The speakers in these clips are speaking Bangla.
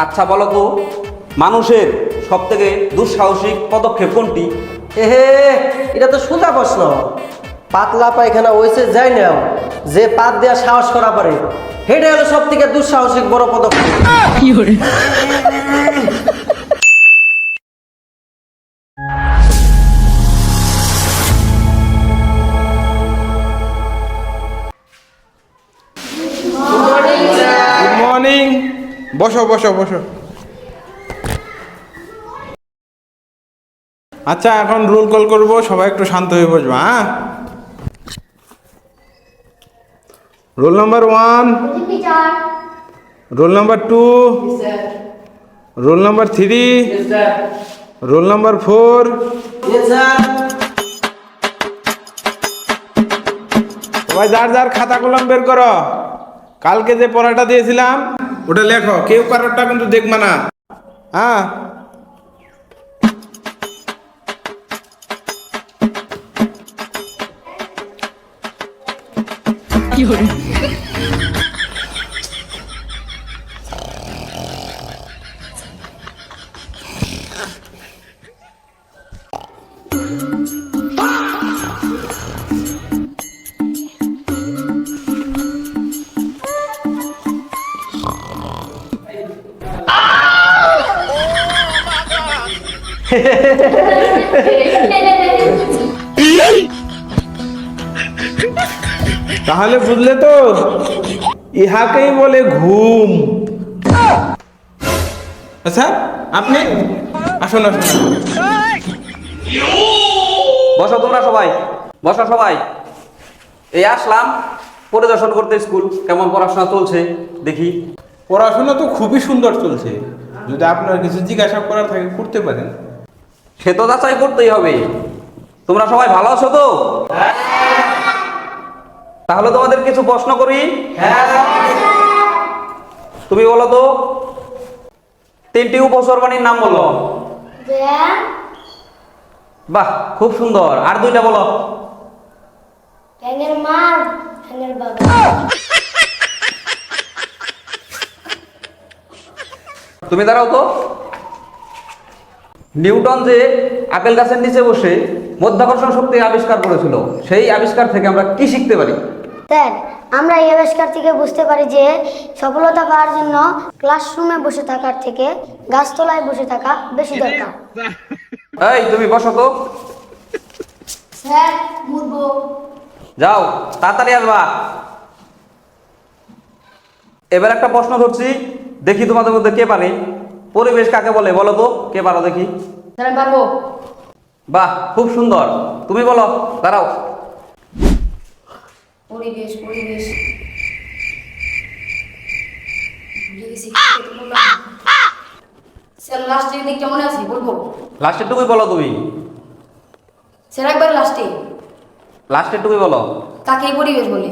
আচ্ছা বলো তো, মানুষের সব থেকে দুঃসাহসিক পদক্ষেপ কোনটি? এহে, এটা তো সোজা প্রশ্ন। পাতলা পায়খানা হয়েছে যাই নাও, যে পাত দেওয়া সাহস করা পারে সেটা হলো সব থেকে দুঃসাহসিক বড় পদক্ষেপ। Good morning. বসো বসো বসো। আচ্ছা, এখন রোল কল করবো, সবাই একটু শান্ত হয়ে বসবা। হ্যাঁ, roll number 1, roll number 2, roll number 3, roll number 4। সবাই যার যার খাতা কলম বের করো। কালকে যে পড়াটা দিয়েছিলাম ওটা লেখো, কেউ কারোরটা কিন্তু দেখবা না। হ্যাঁ, তাহলে বুঝলে তো, ইহাকেই বলে ঘুম। আচ্ছা, আপনি আসুন আসুন। বসো তোমরা সবাই, বসো সবাই। এই আসলাম পরিদর্শন করতে স্কুল, কেমন পড়াশোনা চলছে দেখি। পড়াশোনা তো খুবই সুন্দর চলছে। যদি আপনার কিছু জিজ্ঞাসা করার থাকে করতে পারেন। সে তো যাচাই করতেই হবে। তোমরা সবাই ভালো আছো তো? তাহলে তোমাদের কিছু প্রশ্ন করি। তুমি বলো তো, 3টি উপসর্গ প্রাণীর নাম বলো। বাহ, খুব সুন্দর। আর 2টা বলো। ব্যাঙের মা, ব্যাঙের বাবা। তুমি দাঁড়াও তো। নিউটন যে আপেল গাছের নিচে বসে মাধ্যাকর্ষণ শক্তি আবিষ্কার করেছিল, সেই আবিষ্কার থেকে আমরা কি শিখতে পারি? স্যার, আমরা এই আবিষ্কার থেকে বুঝতে পারি যে সফলতা পাওয়ার জন্য ক্লাসরুমে বসে থাকার থেকে গাছতলায় বসে থাকা বেশি দরকার। এই তুমি বসো তো। স্যার, বুঝবো। যাও, তাড়াতাড়ি আসবা। এবার একটা প্রশ্ন ধরছি, দেখি তোমাদের মধ্যে কে পারে। পরিবেশ কাকে বলে বলো তো, কে পারো দেখি। স্যার, আমি পারবো। বাহ, খুব সুন্দর। তুমি বলো, দাঁড়াও। পরিবেশ, পরিবেশ। স্যার, লাস্টের দিক কেমন আছে বলবো? লাস্টের টুকুই বলো তুমি। স্যার, একবার লাস্টে। লাস্টের টুকুই বলো। কাকে পরিবেশ বলে?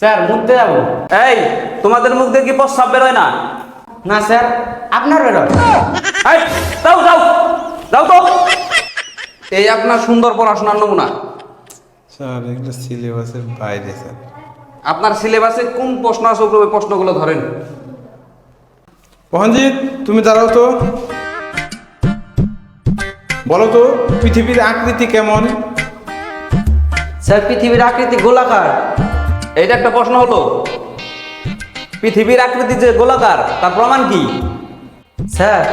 স্যার, মুখতে যাবো। এই, তোমাদের মুখ দিয়ে কি প্রস্রাব বেরোয় না? না স্যার, আপনার বেরোয়। এই, যাও যাও যাও তো। এই আপনার সুন্দর পড়াশোনার নমুনা। স্যার, এগুলো সিলেবাসের বাইরে স্যার। আপনার সিলেবাসে কোন প্রশ্ন আছে ওই প্রশ্নগুলো ধরেন। মোহনজিৎ, তুমি দাঁড়াও তো। বলো তো, পৃথিবীর আকৃতি কেমন? স্যার, পৃথিবীর আকৃতি গোলাকার। এইটা একটা প্রশ্ন হলো। পৃথিবীর আকৃতি যে গোলাকার, তার প্রমাণ কি? স্যার,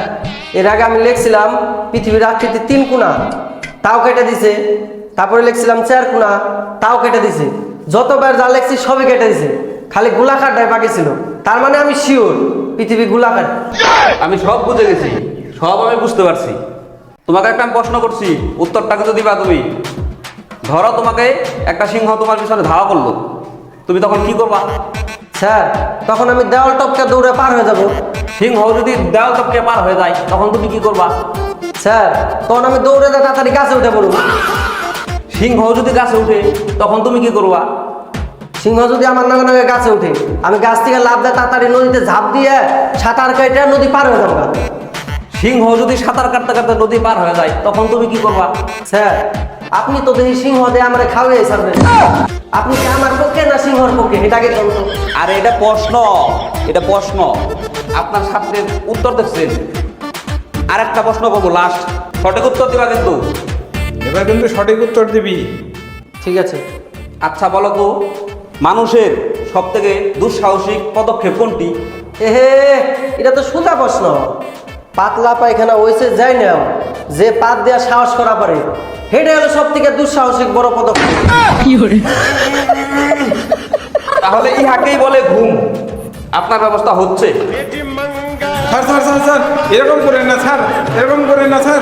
এর আগে আমি লিখছিলাম পৃথিবীর আকৃতি 3 কোণা, তাও কেটে দিছে। তারপরে লিখছিলাম 4 কোণা, তাও কেটে দিছে। যতবার যা লিখছি সবই কেটে দিছে, খালি গোলাকারটাই বাকি ছিল। তার মানে আমি শিওর পৃথিবী গোলাকার। আমি সব বুঝে গেছি, সব আমি বুঝতে পারছি। তোমাকে একটা আমি প্রশ্ন করছি, উত্তরটা কিন্তু দিবা তুমি। ধরো তোমাকে একটা সিংহ তোমার পিছনে ধাওয়া করলো, তুমি তখন কি করবা? স্যার, তখন আমি দেওয়াল টপকে দৌড়ে পার হয়ে যাব। সিংহ যদি দেওয়াল টপকে পার হয়ে যায়, তখন তুমি কি করবা? স্যার, তখন আমি দৌড়ে তাড়াতাড়ি গাছে উঠে পড়ব। সিংহ যদি গাছে উঠে, তখন তুমি কি করবা? সিংহ যদি আমার নাগে নাগে গাছে উঠে, আমি গাছ থেকে লাফ দিয়ে তাড়াতাড়ি নদীতে ঝাঁপ দিয়ে সাঁতার কেটে নদী পার হয়ে যাবো। সিংহ যদি সাঁতার কাটতে কাটতে নদী পার হয়ে যায়, তখন তুমি কি করবা? স্যার, আপনি তো দেখি সিংহ দিয়ে আমার খাওয়াই ছাড়বেন। আপনি কি আমার পক্ষে না সিংহর পক্ষে এটাকে বলতো? আরে এটা প্রশ্ন আপনার ছাত্রের উত্তর দেখছেন। আর একটা প্রশ্ন করবো, লাস্ট, সঠিক উত্তর দিবা কিন্তু। এবার কিন্তু সঠিক উত্তর দিবি। ঠিক আছে। আচ্ছা বলো তো, মানুষের সব থেকে দুঃসাহসিক পদক্ষেপ কোনটি? এহে, এটা তো সোজা প্রশ্ন। পাতলা পায়খানা হয়েছে যাই না, যে পাত দেওয়া সাহস করা পারে সেটাই হলো সব থেকে দুঃসাহসিক বড় পদক্ষেপ। তাহলে ইহাকেই বলে ঘুম। আপনার ব্যবস্থা হচ্ছে। স্যার এরকম করেন না স্যার, এরকম করেন না স্যার।